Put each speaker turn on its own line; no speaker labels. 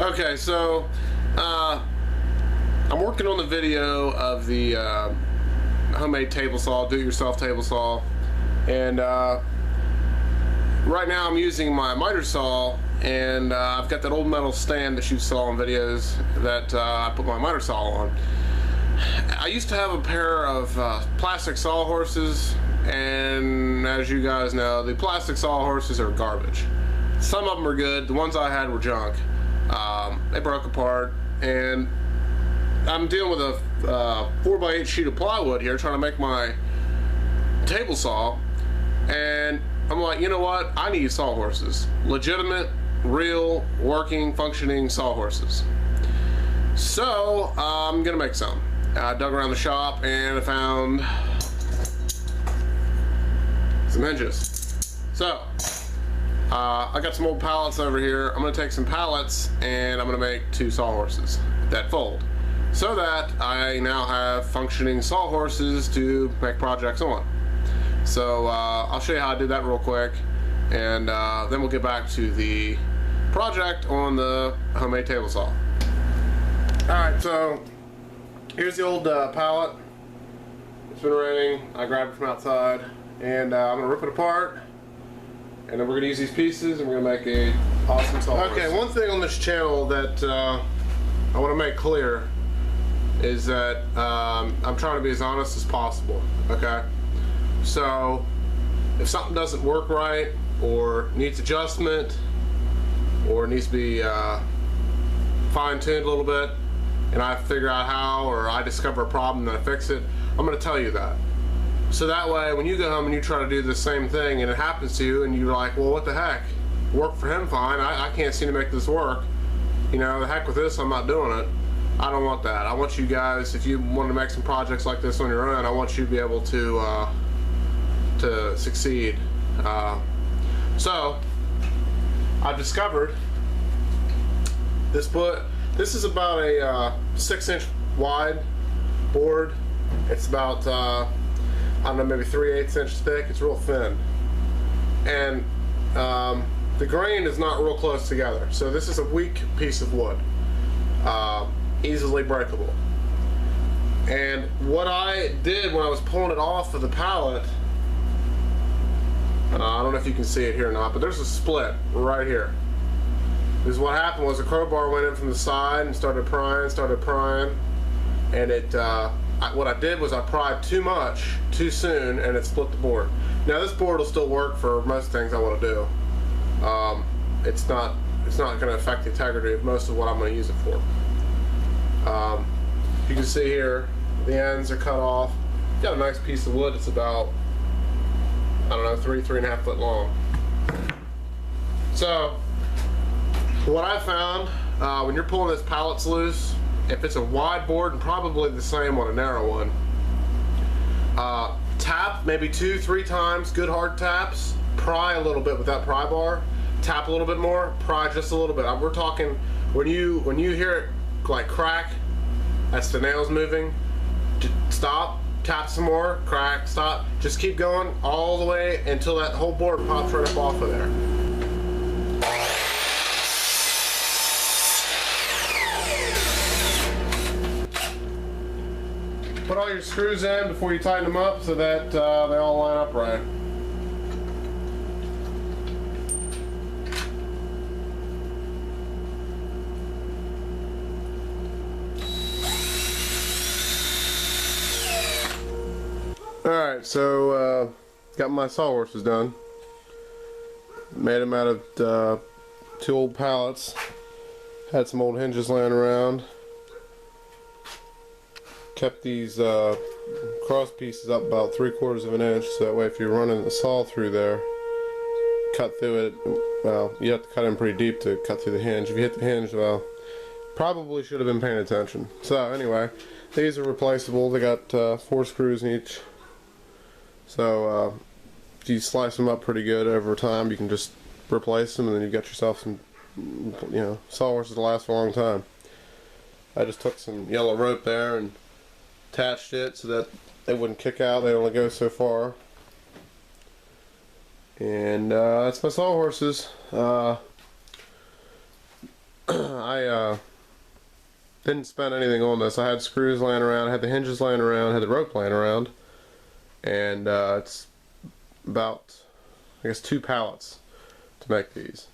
Okay, so I'm working on the video of the homemade table saw, do-it-yourself table saw, and right now I'm using my miter saw, and I've got that old metal stand that you saw in videos that I put my miter saw on. I used to have a pair of plastic sawhorses, and as you guys know, the plastic sawhorses are garbage. Some of them are good, the ones I had were junk. They broke apart, and I'm dealing with a 4x8 sheet of plywood here trying to make my table saw, and I'm like, you know what, I need sawhorses. Legitimate, real, working, functioning sawhorses. So I'm gonna make some. I dug around the shop and I found some hinges. So I got some old pallets over here. I'm gonna take some pallets and I'm gonna make 2 sawhorses that fold, so that I now have functioning sawhorses to make projects on. So I'll show you how I did that real quick, and then we'll get back to the project on the homemade table saw. Alright, so here's the old pallet. It's been raining. I grabbed it from outside, and I'm gonna rip it apart, and then we're gonna use these pieces and we're gonna make a awesome sawhorse. Okay, one thing on this channel that I want to make clear is that I'm trying to be as honest as possible. Okay, so if something doesn't work right, or needs adjustment, or needs to be fine-tuned a little bit, and I figure out how, or I discover a problem and I fix it, I'm going to tell you that. So that way, when you go home and you try to do the same thing and it happens to you, and you're like, well, what the heck? Worked for him fine. I can't seem to make this work. You know, the heck with this, I'm not doing it. I don't want that. I want you guys, if you want to make some projects like this on your own, I want you to be able to succeed. So I've discovered this is about a 6-inch wide board. It's about I don't know, maybe 3/8 inches thick. It's real thin, and the grain is not real close together. So this is a weak piece of wood, easily breakable. And what I did when I was pulling it off of the pallet, I don't know if you can see it here or not, but there's a split right here. Because what happened was a crowbar went in from the side and started prying, and it what I did was I pried too much too soon, and it split the board. Now this board will still work for most things I want to do. It's not going to affect the integrity of most of what I'm going to use it for. You can see here the ends are cut off. Got a nice piece of wood. It's about, I don't know, 3.5 foot long. So what I found, when you're pulling this pallets loose, if it's a wide board, and probably the same on a narrow one, tap maybe 2-3 times, good hard taps, pry a little bit with that pry bar, tap a little bit more, pry just a little bit. We're talking, when you hear it like crack, that's the nails moving. Stop, tap some more, crack, stop, just keep going all the way until that whole board pops right up off of there. Put all your screws in before you tighten them up so that they all line up right. Alright, so got my sawhorses done. Made them out of 2 old pallets. Had some old hinges laying around. Kept these cross pieces up about 3/4 of an inch, so that way if you're running the saw through there, cut through it, well, you have to cut in pretty deep to cut through the hinge. If you hit the hinge, well, probably should have been paying attention. So anyway, these are replaceable. They got 4 screws in each. So if you slice them up pretty good over time, you can just replace them, and then you've got yourself some, you know, sawhorses that last for a long time. I just took some yellow rope there and attached it so that they wouldn't kick out. They only go so far. And that's my sawhorses. I didn't spend anything on this. I had screws laying around, I had the hinges laying around, I had the rope laying around, and it's about, I guess, 2 pallets to make these.